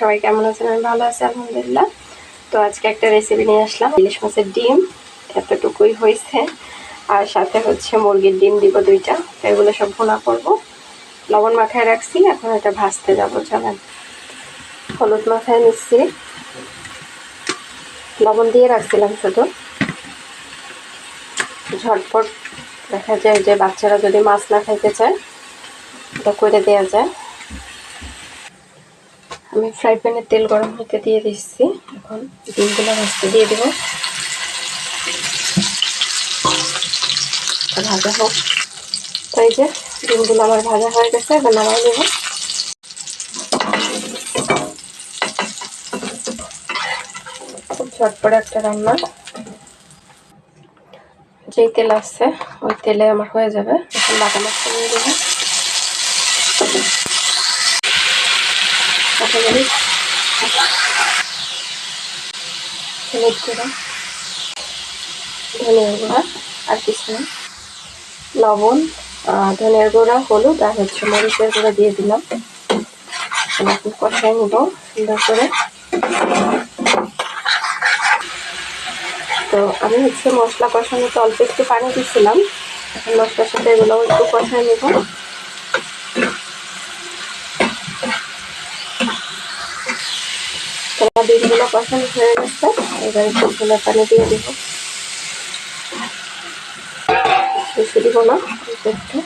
সবাই কেমন আছেন? আমি ভালো আছি আলহামদুলিল্লাহ। তো আজকে একটা রেসিপি নিয়ে আসলাম, ইলিশ মাছের ডিম। এতটুকুই হয়েছে, আর সাথে হচ্ছে মুরগির ডিম দিব 2টা। এগুলো সব ভুনা করব। লবণ মাখায় রাখছি, এখন এটা ভাজতে যাবো। চলেন। হলুদ মাখায় নিচ্ছি, লবণ দিয়ে রাখছিলাম শুধু। ঝটপট দেখা যায় যে বাচ্চারা যদি মাছ না খাইতে চায় এটা করে দেওয়া যায়। আমি ফ্রাই প্যানে তেল গরম হতে দিয়ে দিচ্ছি। এখন ডিমগুলো ভাজতে দিয়ে দেবো, ভাজা হোক। তো এই যে ডিমগুলো আমার ভাজা হয়ে গেছে, এবার নামাই নেব। খুব ঝটপট একটা রান্না, যেই তেল আসছে ওই তেলে আমার হয়ে যাবে। এখন বাটা মাছটা নিয়ে দেবো, হলুদ গুঁড়া, ধনিয়ার গুঁড়া, আর কিছু না, লবণ, ধনিয়ার গুঁড়া, হলুদ আর হচ্ছে মরিচের গুঁড়া দিয়ে দিলাম। এখন কষাই নেব সুন্দর করে। তো আমি হচ্ছে মশলা কষানোতে অল্প একটু পানি দিচ্ছিলাম। এখন মশলার সাথে এগুলো একটু কষাই নেব। ডিমগুলো কষানো হয়ে গেছে, এবার একটু ঝোলের পানি দিয়ে দেবো। বেশি দিব না, একটু।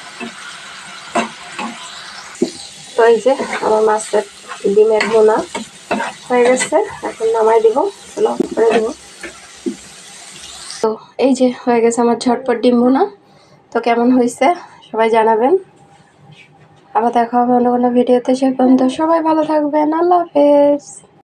তো এই যে আমার মাছের ডিমের ভুনা হয়ে গেছে, এখন নামাই দিব, চুলা অফ করে দেবো। তো এই যে হয়ে গেছে আমার ঝটপট ডিম ভুনা। তো কেমন হয়েছে সবাই জানাবেন। আবার দেখা হবে অন্য কোনো ভিডিওতে। সে পর্যন্ত সবাই ভালো থাকবেন। আল্লাহ হাফেজ।